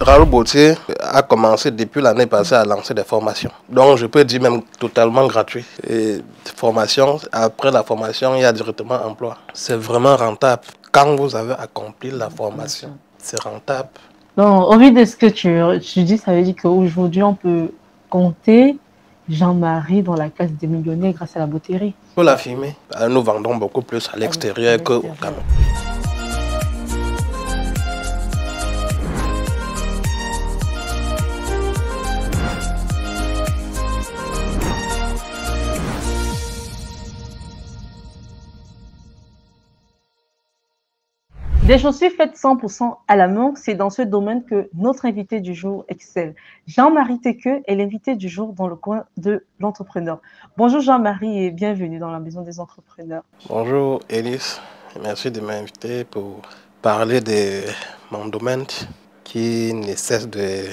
Raoul Bautier a commencé depuis l'année passée à lancer des formations. Donc je peux dire même totalement gratuit. Et formation, après la formation, il y a directement emploi. C'est vraiment rentable. Quand vous avez accompli la formation, c'est rentable. Donc, au vu de ce que tu dis, ça veut dire qu'aujourd'hui, on peut compter Jean-Marie dans la classe des millionnaires grâce à la bouteillerie. Il faut l'affirmer. Nous vendons beaucoup plus à l'extérieur qu'au Cameroun. Des chaussures faites 100% à la main, c'est dans ce domaine que notre invité du jour excelle. Jean-Marie Tekeu est l'invité du jour dans le coin de l'entrepreneur. Bonjour Jean-Marie et bienvenue dans la maison des entrepreneurs. Bonjour Élise, merci de m'inviter pour parler de mon domaine qui ne cesse de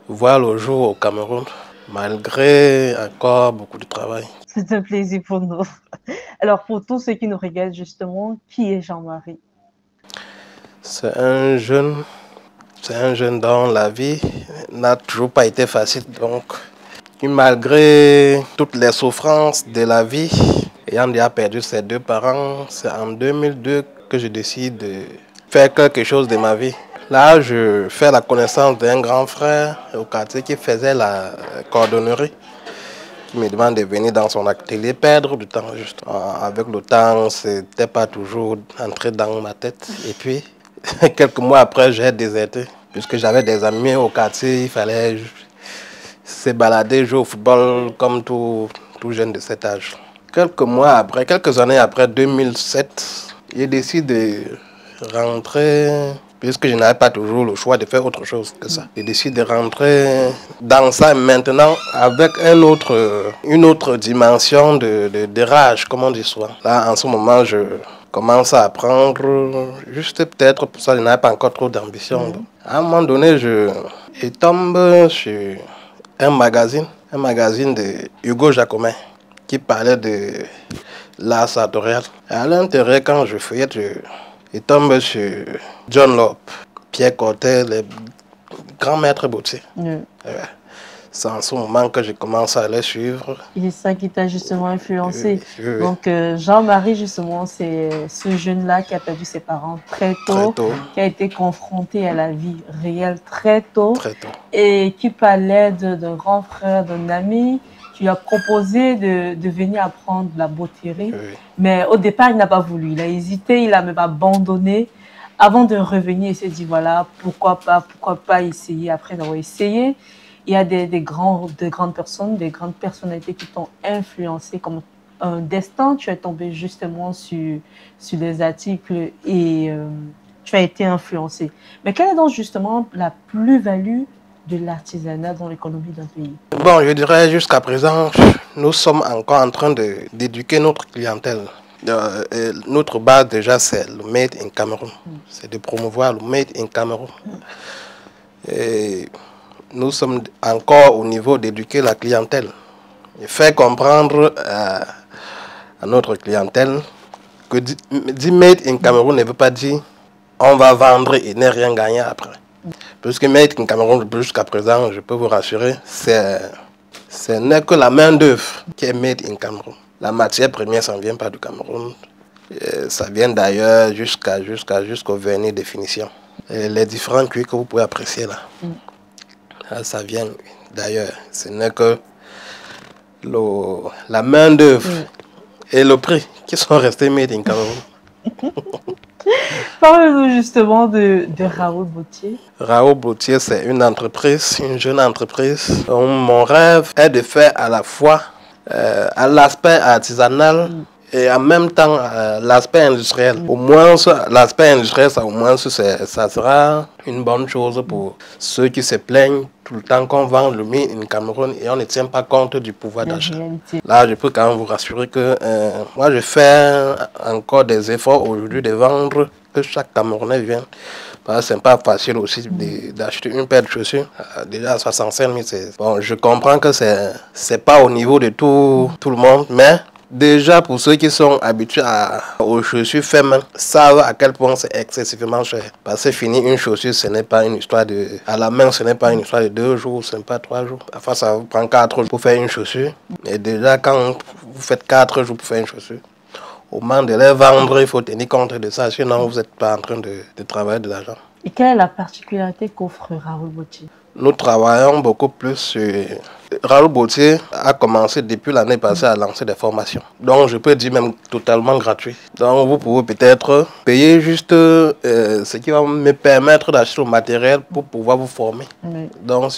voir le jour au Cameroun, malgré encore beaucoup de travail. C'est un plaisir pour nous. Alors pour tous ceux qui nous regardent justement, qui est Jean-Marie? C'est un jeune dont la vie n'a toujours pas été facile. Donc, malgré toutes les souffrances de la vie, ayant déjà perdu ses deux parents, c'est en 2002 que je décide de faire quelque chose de ma vie. Là, je fais la connaissance d'un grand frère au quartier qui faisait la cordonnerie, qui me demande de venir dans son atelier perdre du temps. Juste. Avec le temps, c'était pas toujours entré dans ma tête. Et puis, quelques mois après, j'ai déserté. Puisque j'avais des amis au quartier, il fallait se balader, jouer au football comme tout jeune de cet âge. Quelques années après, 2007, j'ai décidé de rentrer, puisque je n'avais pas toujours le choix de faire autre chose que ça. J'ai décidé de rentrer dans ça maintenant avec une autre dimension de rage, comme on dit souvent. Là, en ce moment, je commence à apprendre, juste peut-être pour ça, je n'avais pas encore trop d'ambition. À un moment donné, je tombe sur un magazine de Hugo Jacomet qui parlait de l'art sartorial. À l'intérieur, quand je feuillette, je tombe sur John Lop, Pierre Cortet, les grands maîtres boutiers. C'est en ce moment que je commence à les suivre. Et c'est ça qui t'a justement influencé. Oui. Donc, Jean-Marie, justement, c'est ce jeune-là qui a perdu ses parents très tôt, qui a été confronté à la vie réelle très tôt. Et qui parlait d'un grand frère, d'un ami, qui lui a proposé de venir apprendre la bouteillerie. Mais au départ, il n'a pas voulu. Il a hésité, il a même abandonné. Avant de revenir, il s'est dit, voilà, pourquoi pas essayer. Après d'avoir essayé, il y a des grandes personnes, des grandes personnalités qui t'ont influencé comme un destin. Tu es tombé justement sur des articles et tu as été influencé. Mais quelle est donc justement la plus-value de l'artisanat dans l'économie d'un pays? Bon, je dirais jusqu'à présent, nous sommes encore en train d'éduquer notre clientèle. Notre base déjà, c'est le Made in Cameroun. C'est de promouvoir le Made in Cameroun. Et nous sommes encore au niveau d'éduquer la clientèle et faire comprendre à notre clientèle que dire Made in Cameroun ne veut pas dire on va vendre et ne rien gagner après. Puisque Made in Cameroun, jusqu'à présent, je peux vous rassurer, ce n'est que la main d'œuvre qui est Made in Cameroun. La matière première, ça ne vient pas du Cameroun. Ça vient d'ailleurs jusqu'au vernis de finition. Et les différents cuirs que vous pouvez apprécier là. Ça vient d'ailleurs. Ce n'est que la main d'œuvre et le prix qui sont restés Made in Cameroun. Parle-nous justement de Raoul Bautier. Raoul Bautier, c'est une entreprise, une jeune entreprise. Mon rêve est de faire à la fois à l'aspect artisanal et en même temps l'aspect industriel. Au moins, l'aspect industriel, ça sera une bonne chose pour ceux qui se plaignent tout le temps qu'on vend le Made in Cameroun et on ne tient pas compte du pouvoir d'achat. Là, je peux quand même vous rassurer que moi, je fais encore des efforts aujourd'hui de vendre, que chaque Camerounais vienne. Ce n'est pas facile aussi d'acheter une paire de chaussures. Déjà à 65 000, bon, je comprends que ce n'est pas au niveau de tout le monde, mais Déjà, pour ceux qui sont habitués aux chaussures faites main, savent à quel point c'est excessivement cher. Parce que finir une chaussure, ce n'est pas une histoire de... À la main, ce n'est pas une histoire de 2 jours, ce n'est pas 3 jours. Enfin, ça vous prend 4 jours pour faire une chaussure. Et déjà, quand vous faites 4 jours pour faire une chaussure, au moment de les vendre, il faut tenir compte de ça, sinon vous n'êtes pas en train de travailler de l'argent. Et quelle est la particularité qu'offre Raoul Bautier? Nous travaillons beaucoup plus sur... Raoul Bautier a commencé depuis l'année passée à lancer des formations. Donc je peux dire même totalement gratuit. Donc vous pouvez peut-être payer juste ce qui va me permettre d'acheter le matériel pour pouvoir vous former. Oui. Donc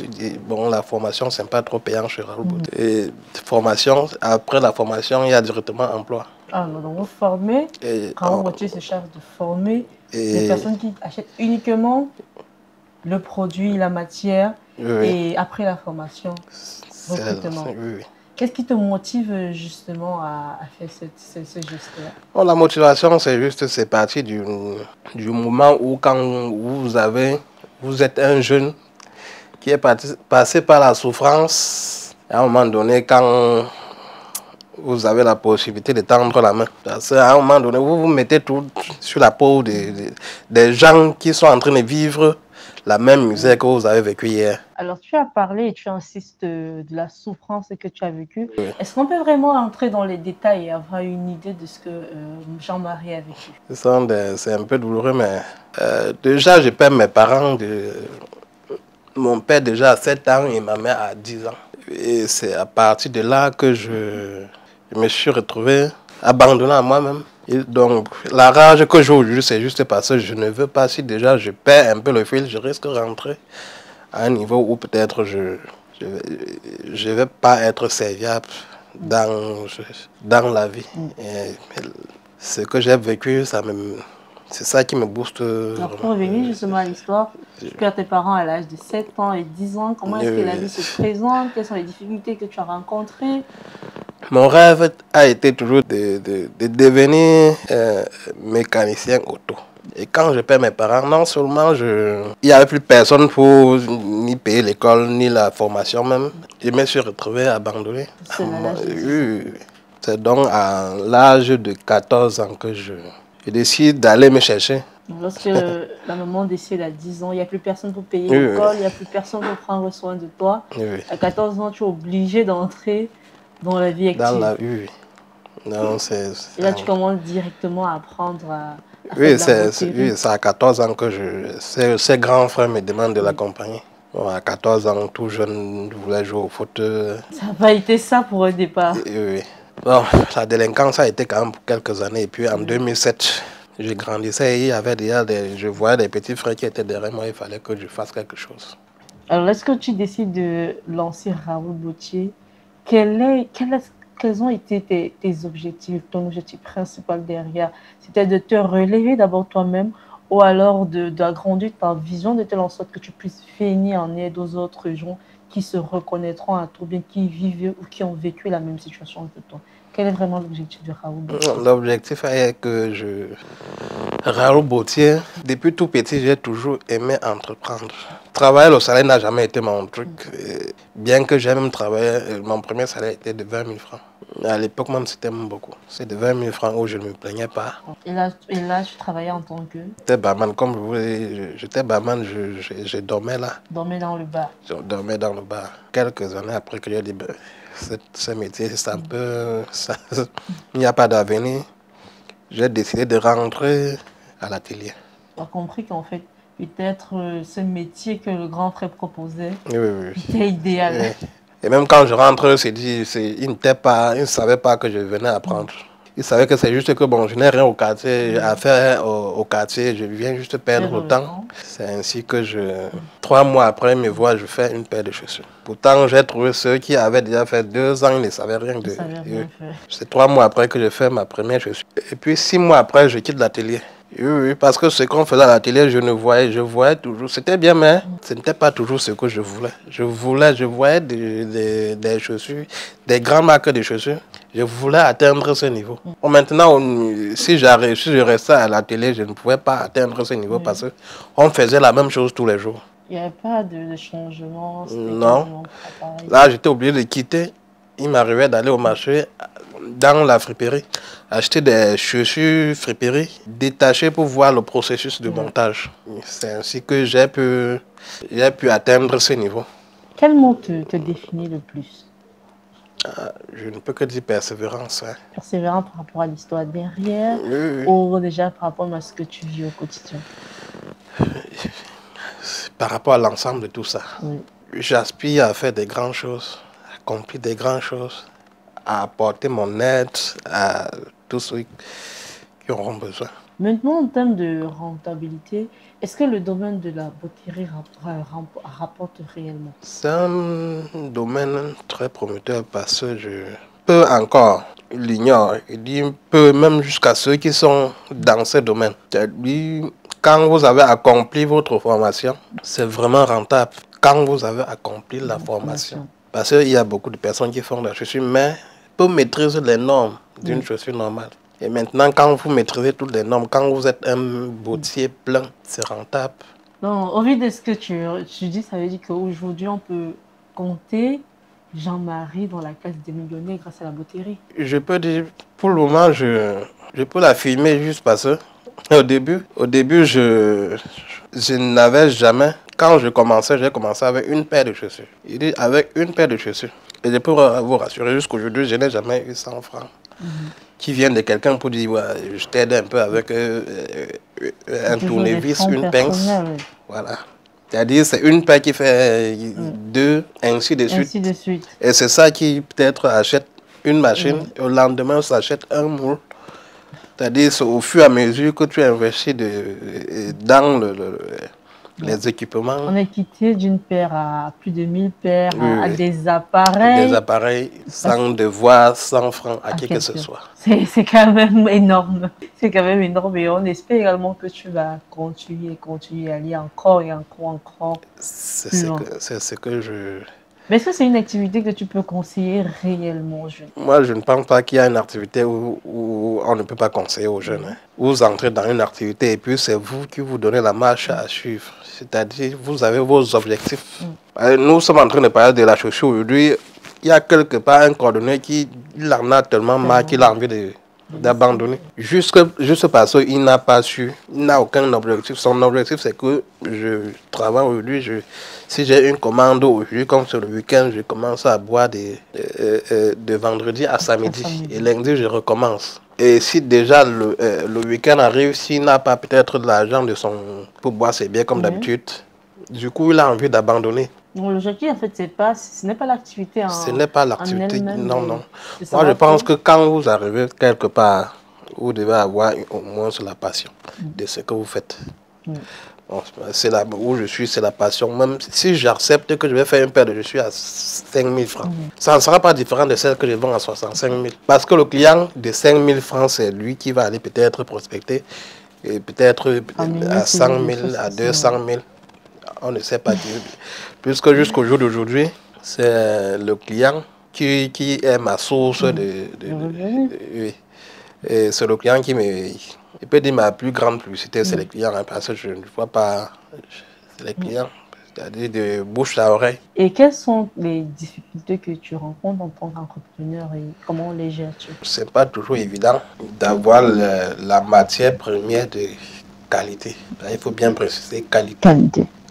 bon, la formation, c'est pas trop payant chez Raoul Bautier. Et formation, après la formation, il y a directement emploi. Ah non, donc vous formez, Raoul Bautier se charge de former les personnes qui achètent uniquement le produit, la matière, oui. Et après la formation, recrutement. Oui. Qu'est-ce qui te motive justement à faire ce geste-là? Bon, la motivation, c'est parti du moment où quand vous êtes un jeune qui est passé par la souffrance, à un moment donné, quand vous avez la possibilité de tendre la main. Parce qu'à un moment donné, vous vous mettez tout sur la peau des gens qui sont en train de vivre la même misère que vous avez vécu hier. Alors, tu as parlé et tu insistes de la souffrance que tu as vécue. Oui. Est-ce qu'on peut vraiment entrer dans les détails et avoir une idée de ce que Jean-Marie a vécu? C'est un peu douloureux, mais déjà, je perds mes parents. Mon père déjà à 7 ans et ma mère à 10 ans. Et c'est à partir de là que je me suis retrouvé abandonné à moi-même. Et donc, la rage que j'ai aujourd'hui, c'est juste parce que je ne veux pas, si déjà je perds un peu le fil, je risque de rentrer à un niveau où peut-être je vais pas être serviable dans la vie. Et ce que j'ai vécu, c'est ça qui me booste. Alors, pour revenir justement à l'histoire, tu perds tes parents à l'âge de 7 ans et 10 ans. Comment est-ce que la vie se présente? Quelles sont les difficultés que tu as rencontrées? Mon rêve a été toujours de devenir mécanicien auto. Et quand je perds mes parents, non seulement il n'y avait plus personne pour ni payer l'école, ni la formation même. Je me suis retrouvé abandonné. C'est donc à l'âge de 14 ans que je décide d'aller me chercher. Lorsque la maman décide à 10 ans, il n'y a plus personne pour payer l'école, il n'y a plus personne pour prendre soin de toi. À 14 ans, tu es obligé d'entrer dans la vie active. Dans la vie, non, et là, tu commences directement à apprendre à c'est à 14 ans que ces grands frères me demandent de l'accompagner. Bon, à 14 ans, tout jeune, je voulais jouer au foot. Ça n'a pas été ça pour un départ. Oui. Bon, la délinquance a été quand même pour quelques années. Et puis en 2007, je grandissais et il y avait déjà je voyais des petits frères qui étaient derrière moi. Il fallait que je fasse quelque chose. Alors, est-ce que tu décides de lancer Raoul Bautier? Quels ont été tes objectifs, ton objectif principal derrière? C'était de te relever d'abord toi-même ou alors d'agrandir ta vision de telle en sorte que tu puisses venir en aide aux autres gens qui se reconnaîtront à toi, bien qui vivent ou qui ont vécu la même situation que toi? Quel est vraiment l'objectif de Raoul Bautier? L'objectif est que Raoul Bautier, depuis tout petit, j'ai toujours aimé entreprendre. Travailler le salaire n'a jamais été mon truc. Et bien que j'ai même travaillé, mon premier salaire était de 20 000 francs. À l'époque, même, c'était même beaucoup. C'est de 20 000 francs où je ne me plaignais pas. Et là, tu travaillais en tant que? J'étais barman, comme vous voulez. J'étais barman, je dormais là. Dormais dans le bar? Je dormais dans le bar. Quelques années après que j'ai dit, ce métier, c'est un peu... il n'y a pas d'avenir. J'ai décidé de rentrer à l'atelier. Tu as compris qu'en fait, peut-être ce métier que le grand frère proposait était idéal. Oui. Et même quand je rentre, il ne savait pas que je venais apprendre. Il savait que c'est juste que bon, je n'ai rien au quartier à faire au quartier, je viens juste perdre le temps. C'est ainsi que 3 mois après, me vois, je fais une paire de chaussures. Pourtant, j'ai trouvé ceux qui avaient déjà fait 2 ans, ils ne savaient rien de... C'est 3 mois après que je fais ma première chaussure. Et puis 6 mois après, je quitte l'atelier. Oui, parce que ce qu'on faisait à l'atelier, je voyais toujours. C'était bien, mais ce n'était pas toujours ce que je voulais. Je voyais des chaussures, des grandes marques de chaussures. Je voulais atteindre ce niveau. Bon, maintenant, si je restais à l'atelier, je ne pouvais pas atteindre ce niveau parce qu'on faisait la même chose tous les jours. Il n'y avait pas de changement? Non. Là, j'étais obligé de quitter il m'arrivait d'aller au marché, dans la friperie, acheter des chaussures friperie détachées pour voir le processus de montage. C'est ainsi que j'ai pu atteindre ce niveau. Quel mot te définit le plus? Je ne peux que dire persévérance. Hein. Persévérant par rapport à l'histoire derrière, oui. ou déjà par rapport à ce que tu vis au quotidien? Par rapport à l'ensemble de tout ça. Oui. J'aspire à faire des grandes choses, à accomplir des grandes choses, à apporter mon aide à tous ceux qui auront besoin. Maintenant, en termes de rentabilité, est-ce que le domaine de la bouteillerie rapporte réellement? C'est un domaine très prometteur parce que je peux encore l'ignore. Il dit peu même jusqu'à ceux qui sont dans ce domaine. Quand vous avez accompli votre formation, c'est vraiment rentable. Quand vous avez accompli la formation. Parce qu'il y a beaucoup de personnes qui font la chaussure, mais pour maîtriser les normes d'une chaussure normale. Et maintenant, quand vous maîtrisez toutes les normes, quand vous êtes un boutier plein, c'est rentable. Donc, au vu de ce que tu dis, ça veut dire qu'aujourd'hui, on peut compter Jean-Marie dans la classe des millionnaires grâce à la bouteillerie. Je peux dire, pour le moment, je peux la filmer juste parce que au début, je n'avais jamais, quand j'ai commencé avec une paire de chaussures. Il dit avec une paire de chaussures. Et je peux vous rassurer, jusqu'aujourd'hui, je n'ai jamais eu 100 francs. Qui vient de quelqu'un pour dire ouais, je t'aide un peu avec un tournevis, une pince. Voilà. C'est-à-dire c'est une paire qui fait deux, ainsi de suite. Et c'est ça qui peut-être achète une machine et au lendemain ça achète un moule. C'est-à-dire c'est au fur et à mesure que tu investis dans les équipements. On est quitté d'une paire à plus de 1000 paires, à des appareils. Des appareils sans devoir, sans francs à qui que ce soit. C'est quand même énorme. C'est quand même énorme et on espère également que tu vas continuer à aller encore et encore. C'est ce que je... Mais est-ce que c'est une activité que tu peux conseiller réellement aux jeunes? Moi, je ne pense pas qu'il y a une activité où on ne peut pas conseiller aux jeunes. Hein. Vous entrez dans une activité et puis c'est vous qui vous donnez la marche à suivre. C'est-à-dire, vous avez vos objectifs. Nous sommes en train de parler de la chaussure aujourd'hui. Il y a quelque part un coordonné qui en a tellement marre qu'il a envie d'abandonner. Juste parce qu'il n'a pas su, il n'a aucun objectif. Son objectif, c'est que je travaille aujourd'hui. Si j'ai une commande aujourd'hui, comme sur le week-end, je commence à boire de vendredi à samedi. Et lundi, je recommence. Et si déjà le week-end arrive, s'il n'a pas peut-être de l'argent pour boire ses bières comme d'habitude, du coup, il a envie d'abandonner. L'objectif, en fait, ce n'est pas l'activité en Ce n'est pas l'activité, non. Moi, je pense que quand vous arrivez quelque part, vous devez avoir au moins la passion de ce que vous faites. Bon, c'est là où je suis, c'est la passion. Même si j'accepte que je vais faire une paire de chaussures à 5 000 francs, ça ne sera pas différent de celle que je vends à 65 000. Parce que le client de 5 000 francs, c'est lui qui va aller peut-être prospecter, et peut-être à 100 000, à 200 000. On ne sait pas. Puisque jusqu'au jour d'aujourd'hui, c'est le client qui est ma source oui. Et c'est le client qui me... Il peut dire ma plus grande publicité, c'est les clients, hein, parce que je ne vois pas... C'est les clients, c'est-à-dire de bouche à oreille. Et quelles sont les difficultés que tu rencontres en tant qu'entrepreneur et comment les gères-tu? C'est pas toujours évident d'avoir la matière première de qualité. Il faut bien préciser qualité.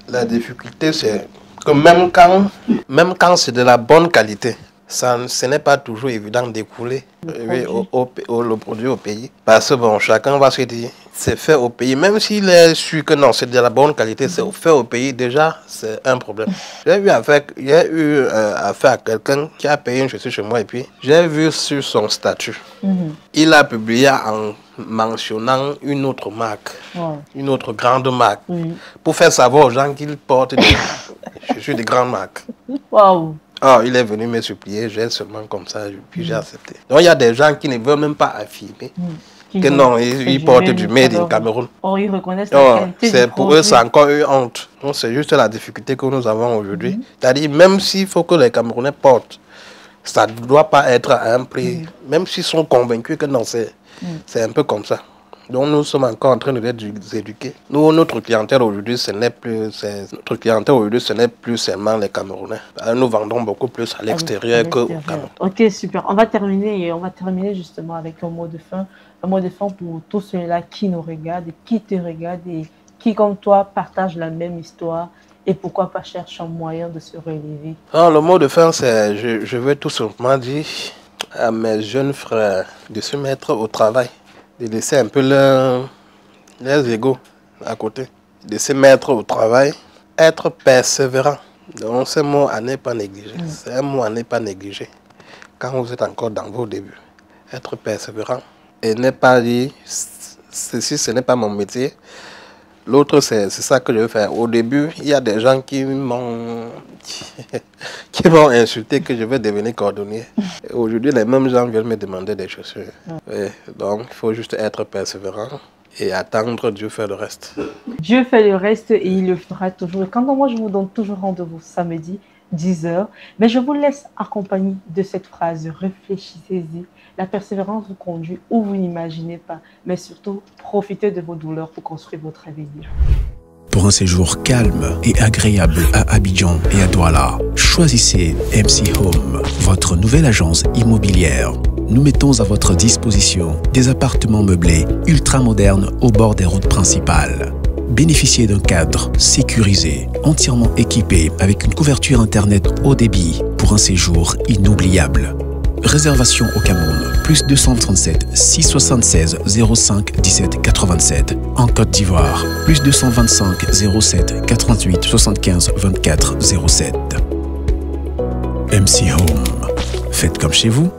La difficulté, c'est que même quand c'est de la bonne qualité, ce n'est pas toujours évident d'écouler le produit au pays. Parce que bon, chacun va se dire, c'est fait au pays. Même s'il est sûr que non, c'est de la bonne qualité, c'est fait au pays, déjà, c'est un problème. J'ai eu affaire à quelqu'un qui a payé une chaussure chez moi et puis j'ai vu sur son statut. Il a publié en mentionnant une autre marque, une autre grande marque, pour faire savoir aux gens qu'il porte des chaussures de grande marque. Oh, il est venu me supplier, j'ai seulement comme ça, puis j'ai accepté. Donc il y a des gens qui ne veulent même pas affirmer que non, ils portent du made in Cameroun. Oh, ils reconnaissent la qualité du pour eux, c'est encore une honte. Donc c'est juste la difficulté que nous avons aujourd'hui. C'est-à-dire, même s'il faut que les Camerounais portent, ça ne doit pas être à un prix, même s'ils sont convaincus que non, c'est un peu comme ça. Donc nous sommes encore en train de les éduquer. Nous, notre clientèle aujourd'hui, ce n'est plus seulement les Camerounais. Nous vendons beaucoup plus à l'extérieur qu'au Cameroun. Ok, super. On va terminer justement avec un mot de fin. Un mot de fin pour tous ceux-là qui nous regardent, qui te regardent et qui, comme toi, partagent la même histoire et pourquoi pas cherchent un moyen de se relever. Alors, le mot de fin, c'est je veux tout simplement dire à mes jeunes frères de se mettre au travail, de laisser un peu leurs égos à côté, de se mettre au travail, être persévérant. Donc, ce mot à ne pas négliger. C'est un mot à ne pas négliger quand vous êtes encore dans vos débuts. Être persévérant et ne pas dire ceci, ce n'est pas mon métier. L'autre, c'est ça que je veux faire. Au début, il y a des gens qui m'ont insulté que je vais devenir cordonnier. Aujourd'hui, les mêmes gens viennent me demander des chaussures. Ouais, donc, il faut juste être persévérant et attendre Dieu faire le reste. Dieu fait le reste et il le fera toujours. Et quant à moi, je vous donne toujours rendez-vous samedi, 10h. Mais je vous laisse accompagner de cette phrase. Réfléchissez-y. La persévérance vous conduit où vous n'imaginez pas. Mais surtout, profitez de vos douleurs pour construire votre avenir. Pour un séjour calme et agréable à Abidjan et à Douala, choisissez MC Home, votre nouvelle agence immobilière. Nous mettons à votre disposition des appartements meublés ultra modernes au bord des routes principales. Bénéficiez d'un cadre sécurisé, entièrement équipé avec une couverture Internet haut débit pour un séjour inoubliable. Réservation au Cameroun, plus 237 676 05 17 87. En Côte d'Ivoire, plus 225 07 88 75 24 07. MC Home. Faites comme chez vous.